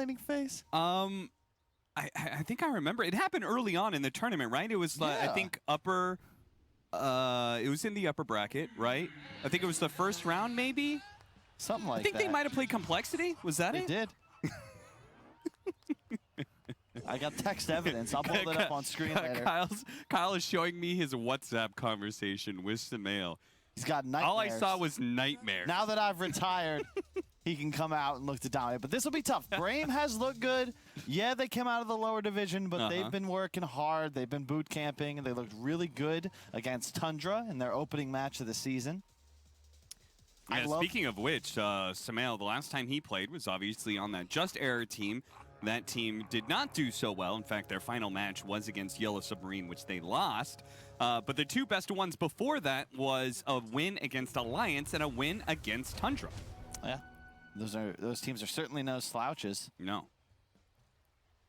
laning phase? I think I remember. It happened early on in the tournament, right? It was, I think, upper... it was in the upper bracket, right? I think it was the first round, maybe? Something like that. I think they might have played Complexity. Was that it? They did. I got text evidence. I'll pull it up on screen later. Kyle is showing me his WhatsApp conversation with SUMAIL. He's got nightmares. All I saw was nightmares. Now that I've retired, he can come out and look to dominate. But this will be tough. Brame has looked good. Yeah, they came out of the lower division, but they've been working hard. They've been boot camping, and they looked really good against Tundra in their opening match of the season. Yeah, speaking of which, SUMAIL, the last time he played was obviously on that Just Error team. That team did not do so well. In fact, their final match was against Yellow Submarine, which they lost. But the two best ones before that was a win against Alliance and a win against Tundra. Yeah, those teams are certainly no slouches. No.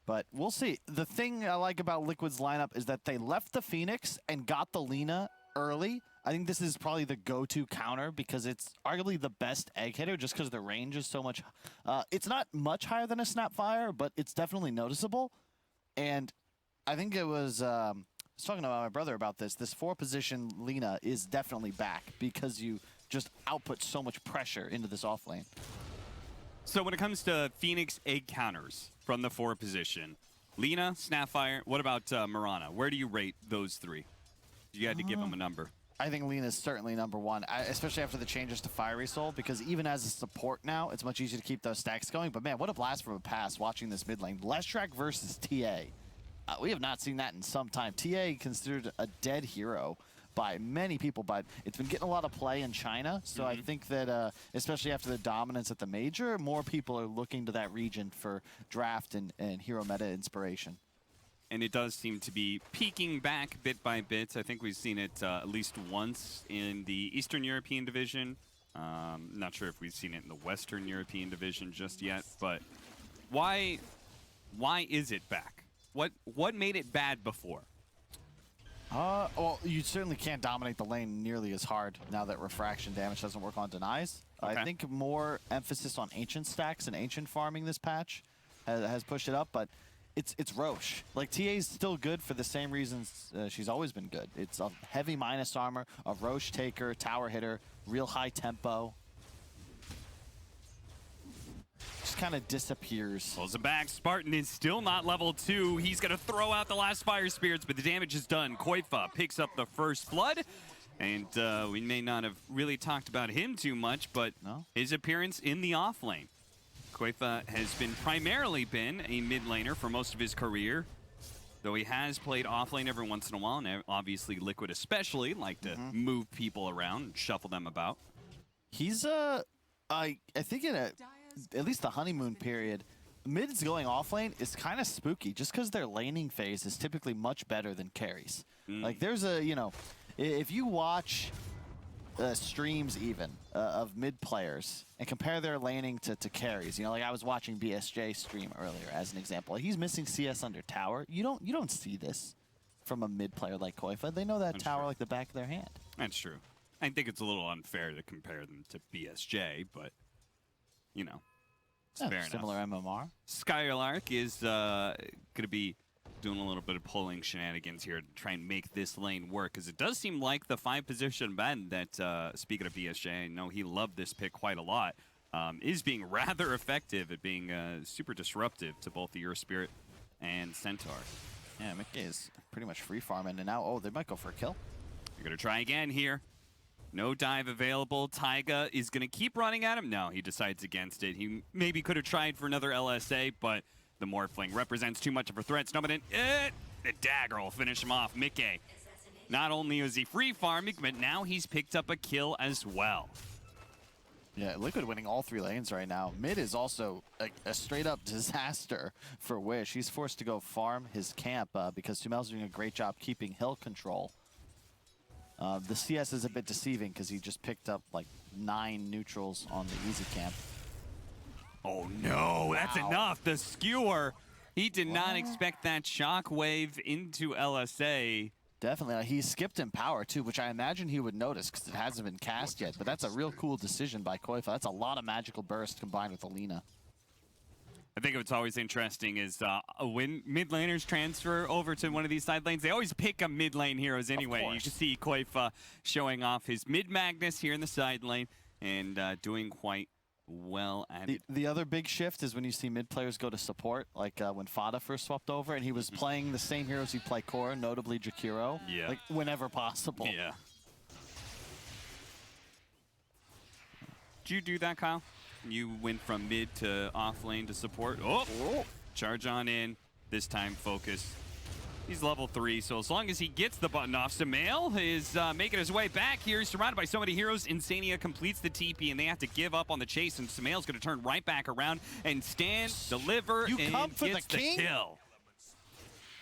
But we'll see. The thing I like about Liquid's lineup is that they left the Phoenix and got the Lina early. I think this is probably the go-to counter because it's arguably the best egg hitter just because the range is so much. It's not much higher than a Snapfire, but it's definitely noticeable. And I think it was, I was talking to my brother about this. This 4-position Lina is definitely back because you just output so much pressure into this off lane. So when it comes to Phoenix egg counters from the 4-position, Lina, Snapfire, what about Mirana? Where do you rate those three? You had to give them a number. I think Lina is certainly number one, especially after the changes to Fiery Soul, because even as a support now, it's much easier to keep those stacks going. But man, what a blast from a pass watching this mid lane. Leshrac versus TA. We have not seen that in some time. TA considered a dead hero by many people, but it's been getting a lot of play in China. So I think that, especially after the dominance at the major, more people are looking to that region for draft and hero meta inspiration. And it does seem to be peaking back bit by bit. I think we've seen it at least once in the Eastern European division. Not sure if we've seen it in the Western European division just yet, but why is it back? What made it bad before? Well, you certainly can't dominate the lane nearly as hard now that refraction damage doesn't work on denies. Okay. I think more emphasis on ancient stacks and ancient farming this patch has pushed it up, but it's Roche. Like, TA's still good for the same reasons she's always been good. It's a heavy minus armor, a Roche taker, tower hitter, real high tempo. Just kind of disappears. Pulls it back. Spartan is still not level 2. He's going to throw out the last fire spirits, but the damage is done. Koifa picks up the first blood. And we may not have really talked about him too much, but his appearance in the off lane. Koifa has primarily been a mid laner for most of his career, though he has played off lane every once in a while, and obviously Liquid especially like to move people around and shuffle them about. He's I think in at least the honeymoon period, mids going off lane is kind of spooky just because their laning phase is typically much better than carries. Like there's a, if you watch streams even of mid players and compare their laning to carries, like I was watching BSJ stream earlier as an example. He's missing CS under tower. You don't see this from a mid player like Koifa. They know that That's tower true. like the back of their hand. That's true. I think it's a little unfair to compare them to BSJ, but it's fair similar enough. MMR. Skylark is going to be doing a little bit of pulling shenanigans here to try and make this lane work, because it does seem like the 5-position bend that, speaking of BSJ, I know he loved this pick quite a lot, is being rather effective at being super disruptive to both the Earth Spirit and Centaur. Yeah, Mickey is pretty much free farming, and now, they might go for a kill. You're going to try again here. No dive available. Taiga is going to keep running at him. No, he decides against it. He maybe could have tried for another LSA, but the Morphling represents too much of a threat. Snowman, the dagger will finish him off. Mickey, not only is he free farming, but now he's picked up a kill as well. Yeah, Liquid winning all 3 lanes right now. Mid is also a straight-up disaster for Wish. He's forced to go farm his camp because SUMAIL's doing a great job keeping hill control. The CS is a bit deceiving because he just picked up like 9 neutrals on the easy camp. Oh no, that's enough. The skewer, he did not expect that shockwave into LSA. Definitely. He skipped in power too, which I imagine he would notice because it hasn't been cast yet. But that's a real cool decision by Koifa. That's a lot of magical burst combined with Alina. I think what's always interesting is when mid laners transfer over to one of these side lanes, they always pick up mid lane heroes anyway. You can see Koifa showing off his mid Magnus here in the side lane and doing quite well at it. The other big shift is when you see mid players go to support, like when Fada first swapped over and he was playing the same heroes he played core, notably Jakiro, like whenever possible. Yeah. Did you do that, Kyle? You went from mid to off lane to support. Oh! Charge on in. This time focus. He's level 3, so as long as he gets the button off, SUMAIL is making his way back here. He's surrounded by so many heroes. Insania completes the TP, and they have to give up on the chase, and SUMAIL's going to turn right back around and stand, deliver, and gets the kill.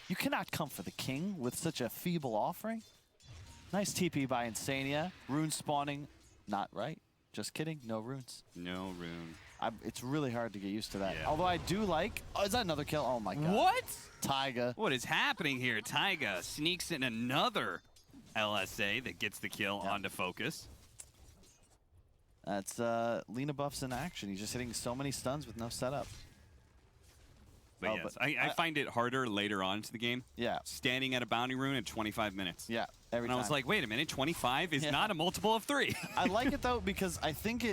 You cannot come for the king with such a feeble offering. Nice TP by Insania. Rune spawning, not right. Just kidding, no runes. No rune. It's really hard to get used to that. Yeah. Although I do like, is that another kill? Oh my god. What? Taiga. What is happening here? Taiga sneaks in another LSA that gets the kill onto focus. That's Lina buffs in action. He's just hitting so many stuns with no setup. But yes, I find it harder later on into the game. Yeah. Standing at a bounty rune at 25 minutes. Yeah, every time. I was like, wait a minute, 25 is not a multiple of 3. I like it though because I think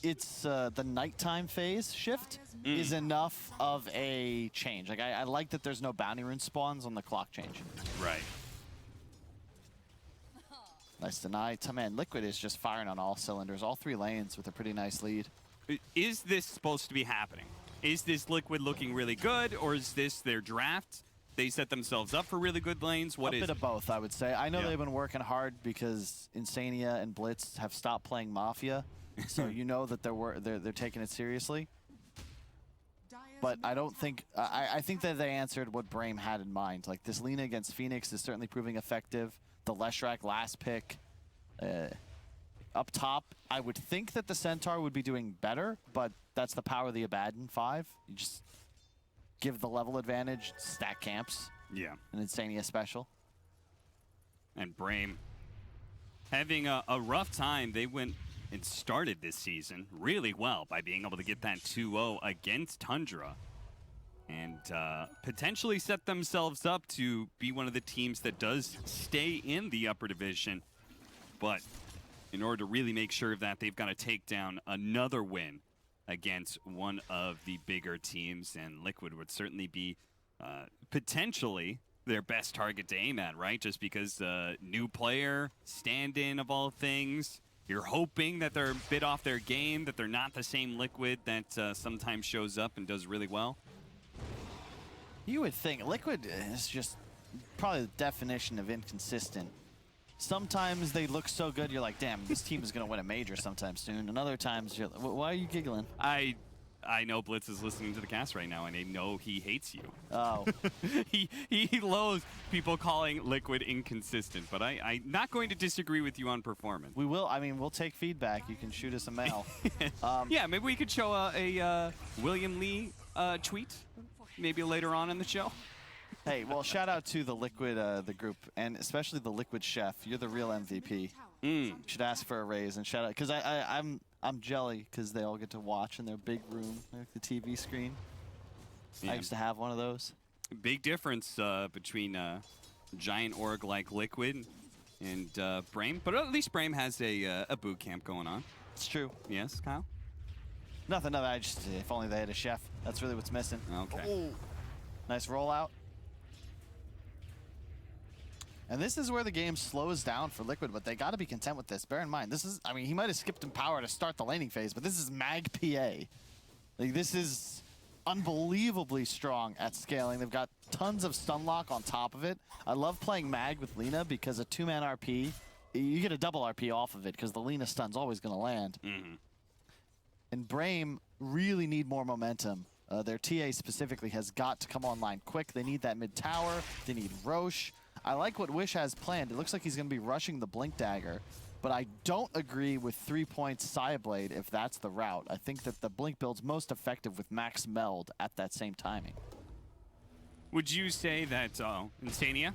it's the nighttime phase shift is enough of a change. Like I like that there's no bounty rune spawns on the clock change. Right. Nice deny. Man, Liquid is just firing on all cylinders, all 3 lanes with a pretty nice lead. Is this supposed to be happening? Is this Liquid looking really good, or is this their draft? They set themselves up for really good lanes. What is a bit of both, I would say. I know they've been working hard because Insania and Blitz have stopped playing Mafia, so you know that they're taking it seriously. But I don't think I think that they answered what Brame had in mind. Like this Lina against Phoenix is certainly proving effective. The Leshrac last pick. Up top, I would think that the Centaur would be doing better, but that's the power of the Abaddon 5. You just give the level advantage, stack camps. Yeah. An Insania special. And Brame having a rough time. They went and started this season really well by being able to get that 2-0 against Tundra. And potentially set themselves up to be one of the teams that does stay in the upper division. But in order to really make sure of that, they've got to take down another win against one of the bigger teams, and Liquid would certainly be potentially their best target to aim at, right? Just because new player, stand-in of all things, you're hoping that they're a bit off their game, that they're not the same Liquid that sometimes shows up and does really well. You would think Liquid is just probably the definition of inconsistent. Sometimes they look so good, you're like, damn, this team is going to win a major sometime soon. And other times, you're like, why are you giggling? I know Blitz is listening to the cast right now, and I know he hates you. Oh. he loathes people calling Liquid inconsistent, but I'm not going to disagree with you on performance. We will. I mean, we'll take feedback. You can shoot us a mail. Yeah, maybe we could show a William Lee tweet maybe later on in the show. Hey, well, shout out to the Liquid, the group, and especially the Liquid chef. You're the real MVP. You should ask for a raise and shout out, because I'm jelly because they all get to watch in their big room, like the TV screen. Yeah. I used to have one of those. Big difference between giant org like Liquid and Brame, but at least Brame has a boot camp going on. It's true. Yes, Kyle? Nothing. I just, if only they had a chef. That's really what's missing. Okay. Oh, nice rollout. And this is where the game slows down for Liquid, but they got to be content with this. Bear in mind, this is, I mean, he might have skipped in power to start the laning phase, but this is Mag PA. Like, this is unbelievably strong at scaling. They've got tons of stun lock on top of it. I love playing Mag with Lina because a 2-man RP, you get a double RP off of it because the Lina stun's always going to land. And Brame really need more momentum. Their TA specifically has got to come online quick. They need that mid tower. They need Roche. I like what Wish has planned. It looks like he's going to be rushing the Blink Dagger, but I don't agree with 3 points Psyblade if that's the route. I think that the Blink build's most effective with Max Meld at that same timing. Would you say that Insania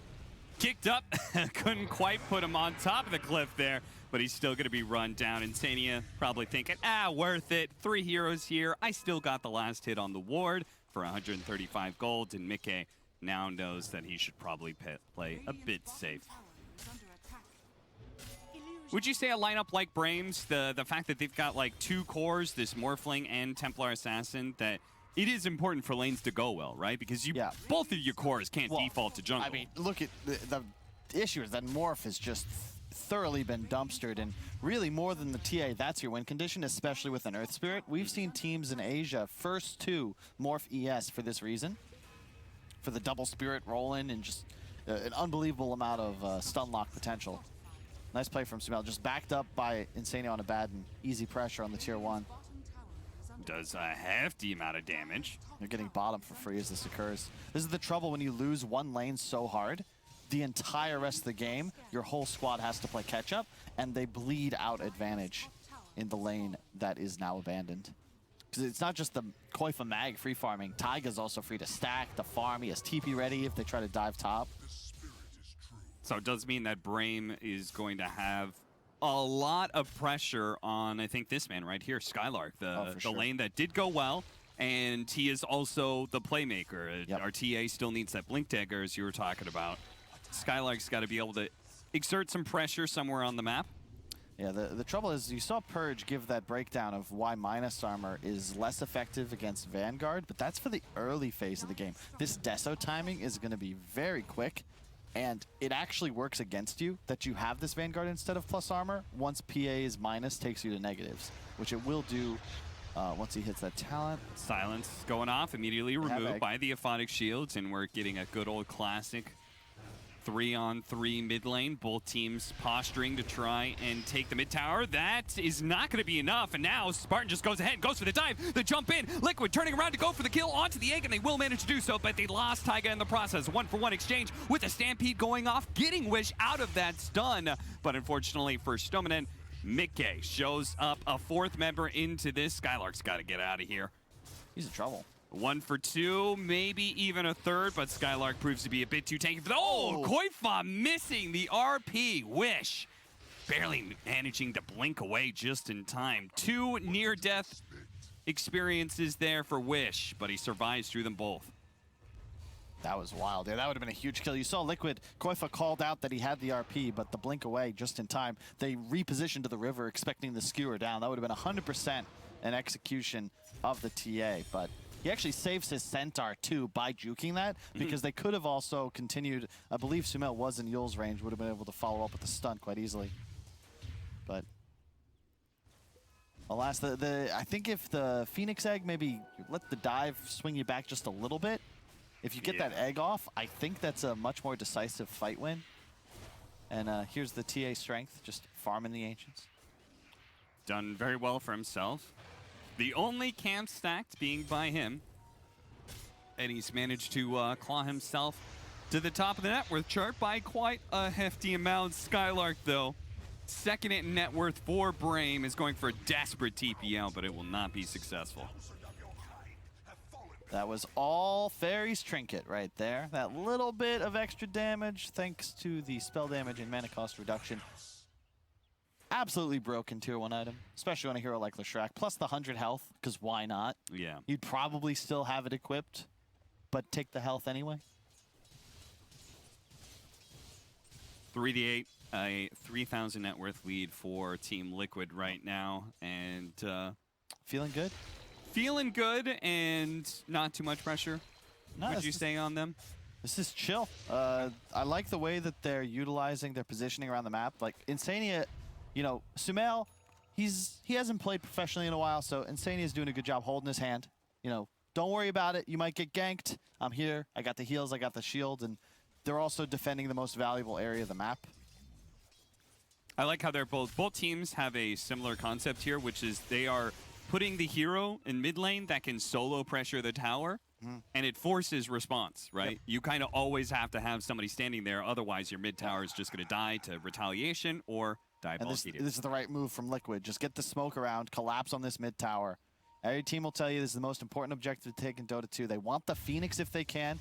kicked up, couldn't quite put him on top of the cliff there, but he's still going to be run down. Insania probably thinking, worth it. 3 heroes here. I still got the last hit on the ward. for 135 gold, and Mickey now knows that he should probably play a bit safe. Would you say a lineup like Brame's, the fact that they've got like 2 cores, this Morphling and Templar Assassin, that it is important for lanes to go well, right? Because both of your cores can't default to jungle. I mean, look at the issue is that Morph has just thoroughly been dumpstered, and really more than the TA, that's your win condition, especially with an Earth Spirit. We've seen teams in Asia first to Morph ES for this reason, for the double Spirit roll-in and just an unbelievable amount of stun lock potential. Nice play from SUMAIL, just backed up by Insania on a bad and easy pressure on the tier 1. Does a hefty amount of damage. They're getting bottom for free as this occurs. This is the trouble when you lose one lane so hard. The entire rest of the game, your whole squad has to play catch up, and they bleed out advantage in the lane that is now abandoned. Because it's not just the Koifa Mag free farming. Taiga's also free to stack, to farm. He has TP ready if they try to dive top. So it does mean that Brame is going to have a lot of pressure on, I think, this man right here, Skylark, the lane that did go well. And he is also the playmaker. Our TA still needs that blink dagger, as you were talking about. Skylark's got to be able to exert some pressure somewhere on the map. Yeah, the trouble is you saw Purge give that breakdown of why minus armor is less effective against Vanguard, but that's for the early phase of the game. This Deso timing is going to be very quick, and it actually works against you that you have this Vanguard instead of plus armor once PA is minus takes you to negatives, which it will do once he hits that talent. Silence going off, immediately removed by the Aphotic Shields, and we're getting a good old classic 3-on-3 mid lane. Both teams posturing to try and take the mid tower. That is not going to be enough, and now Spartan just goes ahead, goes for the dive, the jump in. Liquid turning around to go for the kill onto the egg, and they will manage to do so, but they lost Taiga in the process. 1-for-1 exchange with a Stampede going off, getting Wish out of that stun, but unfortunately for Stominen, Mickey shows up, a 4th member into this. Skylark's got to get out of here. He's in trouble. 1 for 2, maybe even a 3rd, but Skylark proves to be a bit too tanky for the— oh, Koifa missing the RP. Wish barely managing to blink away just in time. 2 near-death experiences there for Wish, but he survives through them both. That was wild. Yeah, that would have been a huge kill. You saw Liquid, Koifa called out that he had the RP, but the blink away just in time. They repositioned to the river, expecting the skewer down. That would have been 100% an execution of the TA, but he actually saves his Centaur too by juking that, because they could have also continued. I believe SUMAIL was in Yul's range, would have been able to follow up with the stun quite easily. But alas, I think if the Phoenix Egg maybe let the dive swing you back just a little bit, if you get that egg off, I think that's a much more decisive fight win. And here's the TA strength, just farming the Ancients. Done very well for himself. The only camp stacked being by him. And he's managed to claw himself to the top of the net worth chart by quite a hefty amount. Skylark, though, 2nd in net worth for Brame, is going for a desperate TPL, but it will not be successful. That was all Fairy's Trinket right there. That little bit of extra damage thanks to the spell damage and mana cost reduction. Absolutely broken tier 1 item, especially on a hero like Leshrac. Plus the 100 health, because why not? Yeah. You'd probably still have it equipped, but take the health anyway. 3d8, a 3,000 net worth lead for Team Liquid right now, and feeling good? Feeling good, and not too much pressure, would you say, on them? This is chill. I like the way that they're utilizing their positioning around the map. Like, Insania, you know, SUMAIL, he hasn't played professionally in a while, so Insania is doing a good job holding his hand. You know, don't worry about it. You might get ganked. I'm here. I got the heals. I got the shield, and they're also defending the most valuable area of the map. I like how they're both teams have a similar concept here, which is they are putting the hero in mid lane that can solo pressure the tower, and it forces response, right? Yep. You kind of always have to have somebody standing there, otherwise your mid tower is just going to die to retaliation or die bulky. This is the right move from Liquid. Just get the smoke around, collapse on this mid tower. Every team will tell you this is the most important objective to take in Dota 2. They want the Phoenix if they can.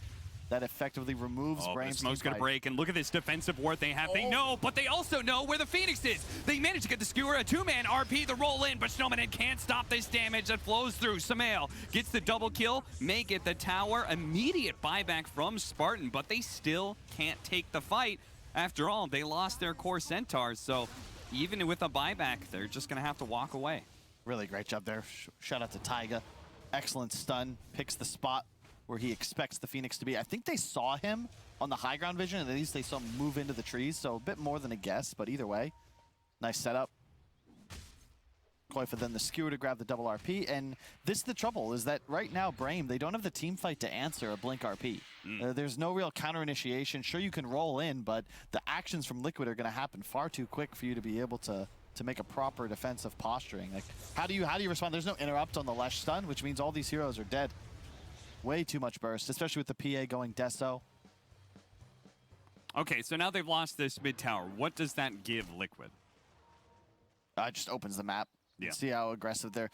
that effectively removes Oh, but the Brame's smoke's gonna teamfight. break, and look at this defensive ward they have. They know, but they also know where the Phoenix is. They managed to get the skewer, a two-man RP, the roll in, but Snowman can't stop this damage that flows through. SUMAIL gets the double kill, may get the tower, immediate buyback from Spartan, but they still can't take the fight. After all, they lost their core centaurs, so even with a buyback, they're just gonna have to walk away. Really great job there. Shout out to Taiga. Excellent stun. Picks the spot where he expects the Phoenix to be. I think they saw him on the high ground vision, and at least they saw him move into the trees, so a bit more than a guess, but either way, nice setup. Koifa then the skewer to grab the double RP, and this is the trouble, is that right now, Brame, they don't have the team fight to answer a blink RP. There's no real counter initiation. Sure, you can roll in, but the actions from Liquid are going to happen far too quick for you to be able to make a proper defensive posturing. Like, how do you respond? There's no interrupt on the Lesh stun, which means all these heroes are dead. Way too much burst, especially with the PA going Deso. Okay, so now they've lost this mid tower. What does that give Liquid? It just opens the map. Yeah. See how aggressive they're.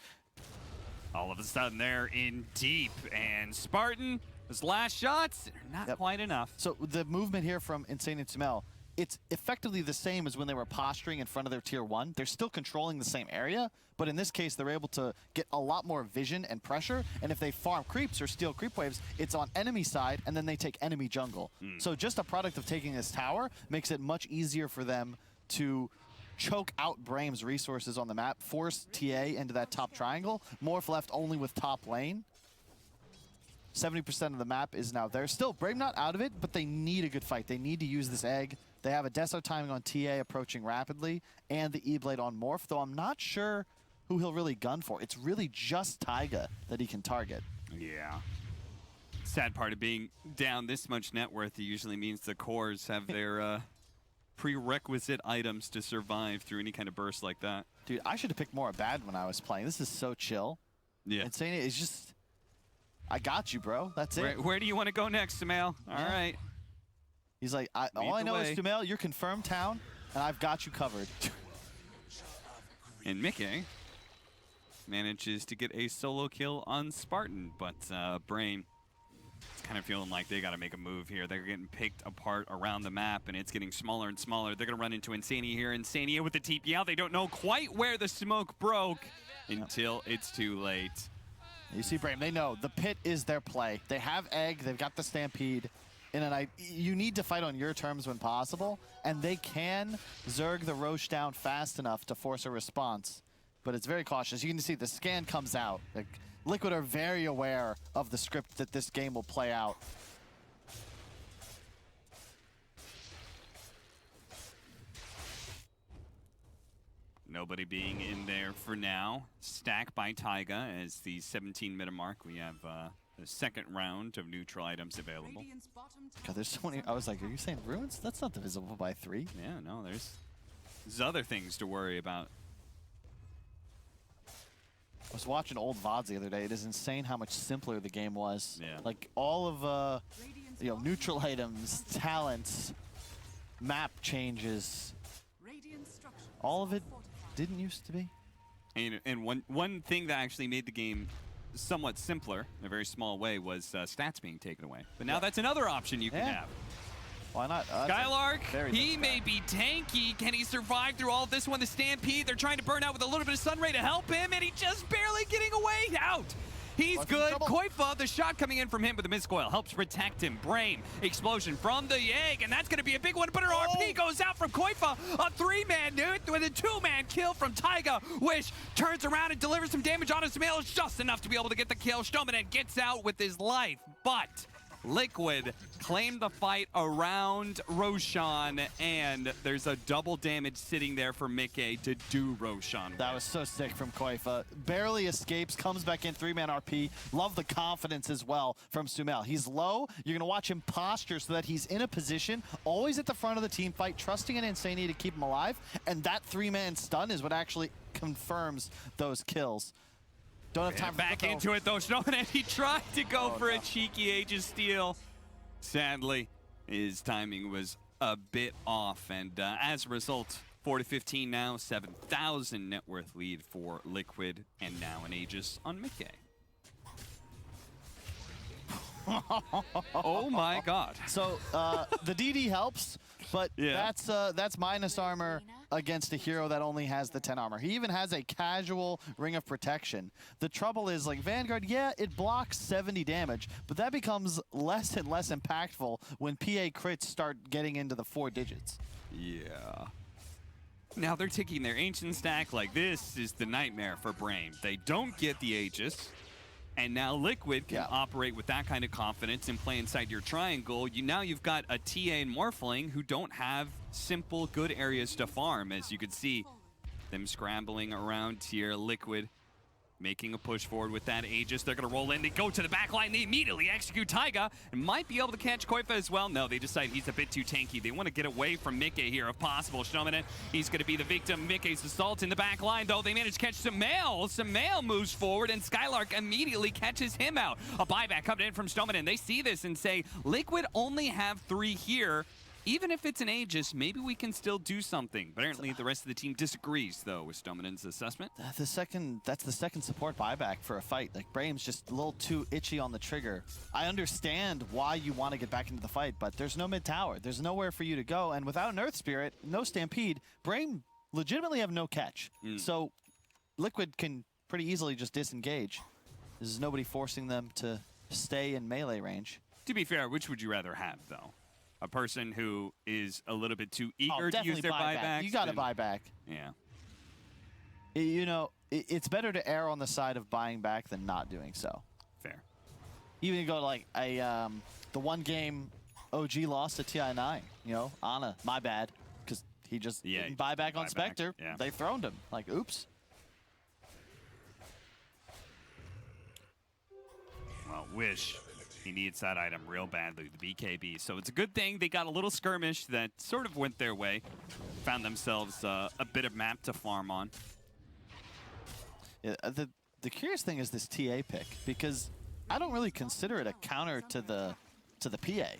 All of a sudden, they're in deep, and Spartan, his last shots, not quite enough. So the movement here from Insane and SUMAIL, it's effectively the same as when they were posturing in front of their tier 1. They're still controlling the same area, but in this case, they're able to get a lot more vision and pressure, and if they farm creeps or steal creep waves, it's on enemy side, and then they take enemy jungle. So just a product of taking this tower makes it much easier for them to choke out Brame's resources on the map, force TA into that top triangle, Morph left only with top lane. 70% of the map is now there. Still, Brame not out of it, but they need a good fight. They need to use this egg. They have a Deso timing on TA approaching rapidly, and the E-Blade on Morph, though I'm not sure who he'll really gun for. It's really just Taiga that he can target. Yeah. Sad part of being down this much net worth, it usually means the cores have their prerequisite items to survive through any kind of burst like that. Dude, I should have picked more bad when I was playing. This is so chill. Yeah. Insane is just, I got you, bro. That's it. Where do you want to go next, SUMAIL? All right. He's like, all I know is, SUMAIL, you're confirmed town, and I've got you covered. And Mickey manages to get a solo kill on Spartan, but Brame is kind of feeling like they got to make a move here. They're getting picked apart around the map, and it's getting smaller and smaller. They're going to run into Insania here. Insania with the TP out. They don't know quite where the smoke broke until it's too late. You see, Brame, they know the pit is their play. They have egg, they've got the stampede. You need to fight on your terms when possible, and they can Zerg the Roche down fast enough to force a response, but it's very cautious. You can see the scan comes out. Like, Liquid are very aware of the script that this game will play out. Nobody being in there for now. Stack by Taiga as the 17 minute mark. We have the second round of neutral items available. God, there's so many. I was like, are you saying ruins? That's not divisible by 3. Yeah, no, there's other things to worry about. I was watching old VODs the other day. It is insane how much simpler the game was. Yeah. Like all of neutral items, talents, map changes, all of it didn't used to be. And one thing that actually made the game somewhat simpler in a very small way was stats being taken away. But now that's another option you can have. Why not? Skylark, he may be tanky. Can he survive through all of this one? The Stampede, they're trying to burn out with a little bit of Sunray to help him, and he's just barely getting away out. He's good. Koifa, the shot coming in from him with the mid-scoil helps protect him. Brame, explosion from the egg, and that's going to be a big one, but her RP goes out from Koifa. A 3-man dude with a 2-man kill from Taiga. Wish turns around and delivers some damage on his SUMAIL. It's just enough to be able to get the kill. Stromanen gets out with his life, but Liquid claimed the fight around Roshan, and there's a double damage sitting there for Mickey to do Roshan. That was so sick from Koifa. Barely escapes, comes back in, 3-man RP. Love the confidence as well from SUMAIL. He's low. You're going to watch him posture so that he's in a position, always at the front of the team fight, trusting in Insania to keep him alive, and that 3-man stun is what actually confirms those kills. Don't have time back into it though. Snowman, he tried to go for a cheeky Aegis steal. Sadly, his timing was a bit off, and as a result, 4-15 now, 7,000 net worth lead for Liquid, and now an Aegis on Mickey. Oh my God. So the DD helps, but Yeah. that's minus armor against a hero that only has the 10 armor. He even has a casual Ring of Protection. The trouble is, like, Vanguard, yeah, it blocks 70 damage, but that becomes less and less impactful when PA crits start getting into the 4 digits. Yeah. Now they're taking their ancient stack. Like, this is the nightmare for Brame. They don't get the Aegis. And now Liquid can operate with that kind of confidence and play inside your triangle. Now you've got a TA and Morphling who don't have simple, good areas to farm. As you can see, them scrambling around here. Liquid making a push forward with that Aegis. They're going to roll in. They go to the back line. They immediately execute Taiga and might be able to catch Koifa as well. No, they decide he's a bit too tanky. They want to get away from Mickey here if possible. Showman, he's going to be the victim. Mickey's assault in the back line, though. They manage to catch SUMAIL. SUMAIL moves forward, and Skylark immediately catches him out. A buyback coming in from Stoneman. They see this and say, Liquid only have 3 here. Even if it's an Aegis, maybe we can still do something. But apparently the rest of the team disagrees, though, with Stoneman's assessment. That's the second support buyback for a fight. Like, Brame's just a little too itchy on the trigger. I understand why you want to get back into the fight, but there's no mid tower. There's nowhere for you to go. And without an Earth Spirit, no Stampede, Brame legitimately have no catch. So Liquid can pretty easily just disengage. There's nobody forcing them to stay in melee range. To be fair, which would you rather have, though? A person who is a little bit too eager to use their buybacks? You got to buy back. Yeah. You know, it's better to err on the side of buying back than not doing so. Fair. Even to go to, like, the one game OG lost to TI9, you know, Ana, my bad, because he just didn't buy back on Spectre. Yeah. They throned him. Like, oops. Well, wish he needs that item real badly, the BKB. So it's a good thing they got a little skirmish that sort of went their way. Found themselves a bit of map to farm on. Yeah, the curious thing is this TA pick, because I don't really consider it a counter to the PA.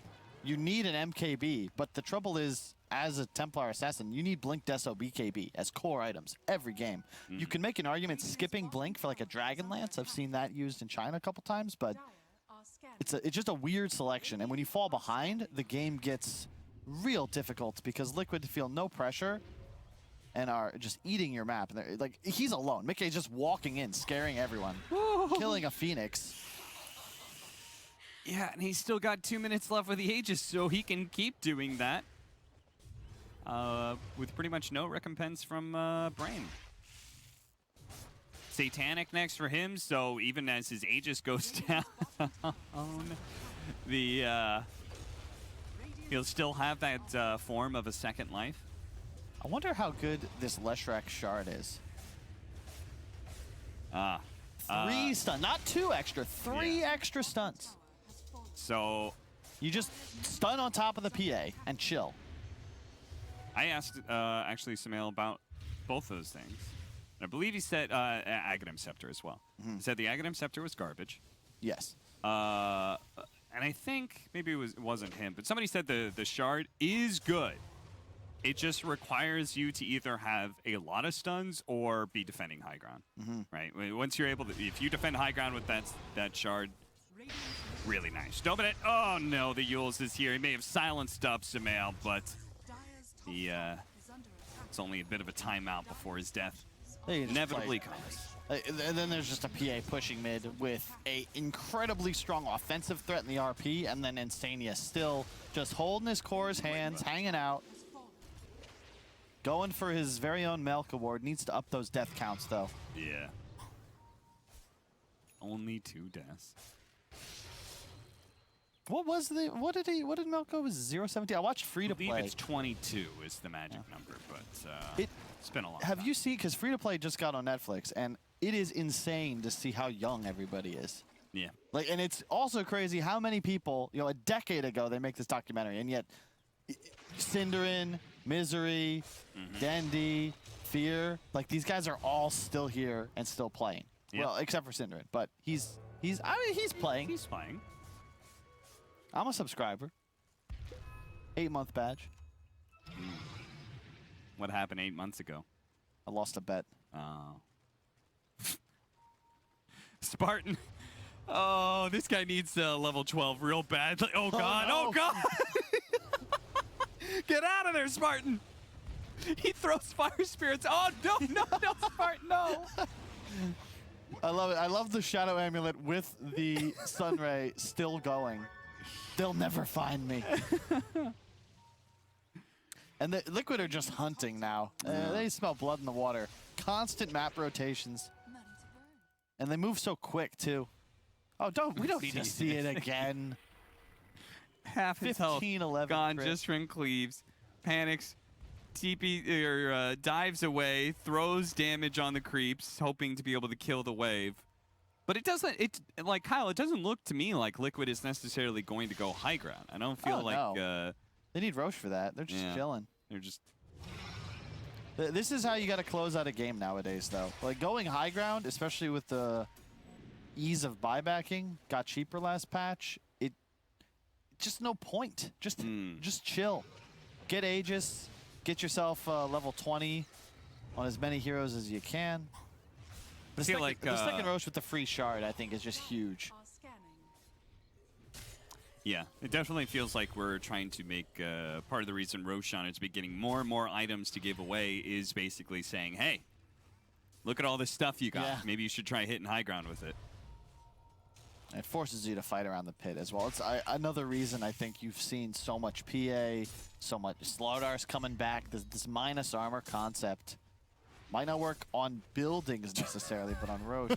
You need an MKB, but the trouble is, as a Templar Assassin, you need Blink Deso BKB as core items every game. You can make an argument skipping Blink for like a Dragon Lance. I've seen that used in China a couple times, but it's just a weird selection. And when you fall behind, the game gets real difficult because Liquid feel no pressure and are just eating your map. And they're, like, he's alone. Mickey's just walking in, scaring everyone, killing a Phoenix. Yeah, and he's still got 2 minutes left with the Aegis, so he can keep doing that. With pretty much no recompense from Brame. Satanic next for him, so even as his Aegis goes down, he'll still have that form of a second life. I wonder how good this Leshrac shard is. 3 stun, not 2 extra, 3 extra stunts. So you just stun on top of the PA and chill. I asked actually SUMAIL about both those things. And I believe he said Aghanim Scepter as well. He said the Aghanim Scepter was garbage. Yes. And I think maybe it wasn't him, but somebody said the shard is good. It just requires you to either have a lot of stuns or be defending high ground. Right? Once you're able to, if you defend high ground with that shard, really nice. Dominant. Oh no, the Yules is here. He may have silenced up SUMAIL, but it's only a bit of a timeout before his death inevitably comes. And then there's just a PA pushing mid with a incredibly strong offensive threat in the RP, and then Insania still just holding his core's hands, hanging out. Going for his very own Melk award. Needs to up those death counts, though. Yeah. Only 2 deaths. What did Melko was 0-17? I watched Free to Play. I believe it's 22 is the magic number, but it's been a long time. Have you seen, because Free to Play just got on Netflix, and it is insane to see how young everybody is. Yeah. Like, and it's also crazy how many people, you know, a decade ago they make this documentary, and yet Cinderin, Misery, Dendi, Fear, like these guys are all still here and still playing. Yep. Well, except for Cinderin, but he's playing. He's playing. I'm a subscriber. 8-month badge. What happened 8 months ago? I lost a bet. Oh. Spartan Oh, this guy needs level 12 real bad. Like, oh god, no. oh god! Get out of there, Spartan! He throws fire spirits. Oh no, no, no, Spartan, no! I love it. I love the Shadow Amulet with the Sunray still going. They'll never find me. And the Liquid are just hunting now. They smell blood in the water. Constant map rotations. And they move so quick, too. Oh, we don't need to see it again. Half his health 15-11 gone crit. just from cleaves. Panics. TP or dives away, throws damage on the creeps, hoping to be able to kill the wave. But it doesn't. It like Kyle. It doesn't look to me like Liquid is necessarily going to go high ground. I don't feel like they need Roche for that. They're just chilling. They're just. This is how you got to close out a game nowadays, though. Like going high ground, especially with the ease of buybacking, got cheaper last patch. It just no point. Just chill. Get Aegis. Get yourself level 20 on as many heroes as you can. The second Roche with the free shard, I think, is just huge. Yeah, it definitely feels like we're trying to make part of the reason Roshan is getting more and more items to give away is basically saying, hey, look at all this stuff you got. Yeah. Maybe you should try hitting high ground with it. It forces you to fight around the pit as well. It's another reason I think you've seen so much PA, so much Slaughter's coming back. This minus armor concept might not work on buildings necessarily, but on Roche.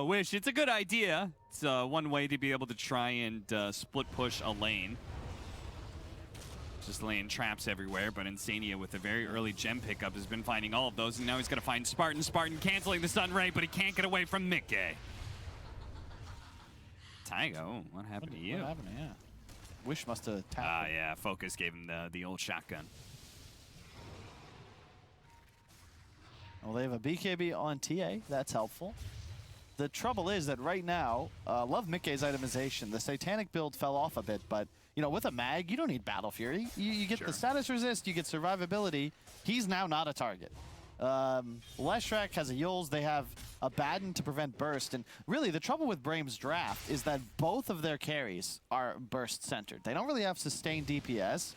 Wish it's a good idea. It's one way to be able to try and split push a lane. Just laying traps everywhere, but Insania with a very early gem pickup has been finding all of those, and now he's going to find Spartan. Spartan canceling the Sun Ray, but he can't get away from Mickey. Taigo, what happened to you? What happened? Yeah. Wish must have tapped. Ah, yeah. Focus gave him the old shotgun. Well, they have a BKB on TA. That's helpful. The trouble is that right now, love Mickey's itemization. The Satanic build fell off a bit, but you know, with a mag, you don't need Battle Fury. You get the status resist, you get survivability. He's now not a target. Leshrac has a Yules. They have a Baden to prevent burst. And really, the trouble with Brame's draft is that both of their carries are burst-centered. They don't really have sustained DPS.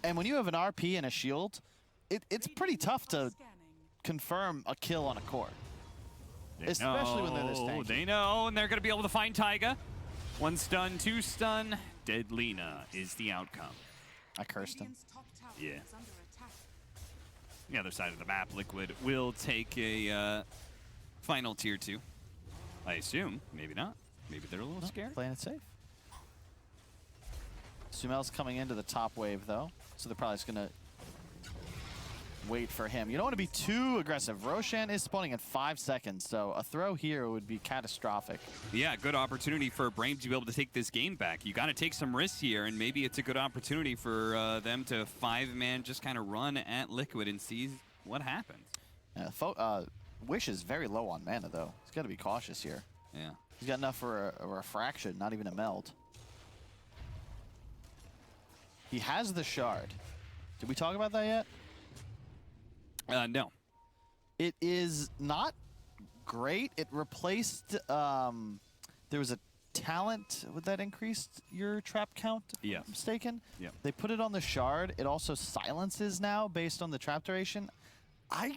And when you have an RP and a shield, it's pretty tough to confirm a kill on a core. Especially when they're this tanky. They know, and they're going to be able to find Taiga. 1 stun, 2 stun. Dead Lina is the outcome. I cursed him. Yeah. The other side of the map, Liquid will take a final tier 2. I assume. Maybe not. Maybe they're a little scared. Playing it safe. SUMAIL's coming into the top wave, though, so they're probably just going to wait for him. You don't want to be too aggressive. Roshan is spawning in 5 seconds, so a throw here would be catastrophic. Yeah, good opportunity for Brame to be able to take this game back. You got to take some risks here, and maybe it's a good opportunity for them to 5-man just kind of run at Liquid and see what happens. Wish is very low on mana, though. He's got to be cautious here. Yeah. He's got enough for a refraction, not even a meld. He has the shard. Did we talk about that yet? No. It is not great. It replaced, there was a talent that increased your trap count, if I'm mistaken. Yeah. They put it on the shard. It also silences now based on the trap duration. I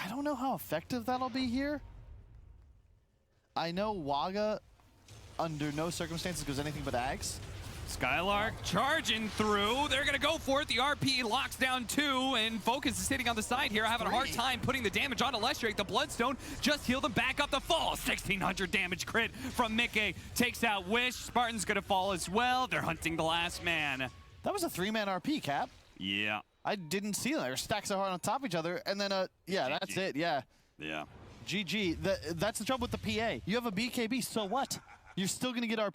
don't know how effective that'll be here. I know Waga, under no circumstances, goes anything but Ags. Skylark charging through. They're going to go for it. The RP locks down 2, and Focus is sitting on the side here, having a hard time putting the damage on Leshrac. The Bloodstone just healed him back up the fall. 1,600 damage crit from Mickey. Takes out Wish. Spartan's going to fall as well. They're hunting the last man. That was a 3-man RP, Cap. Yeah. I didn't see them. They were stacked so hard on top of each other, and then, yeah, GG. That's it, yeah. Yeah. GG. That's the trouble with the PA. You have a BKB, so what? You're still going to get RP.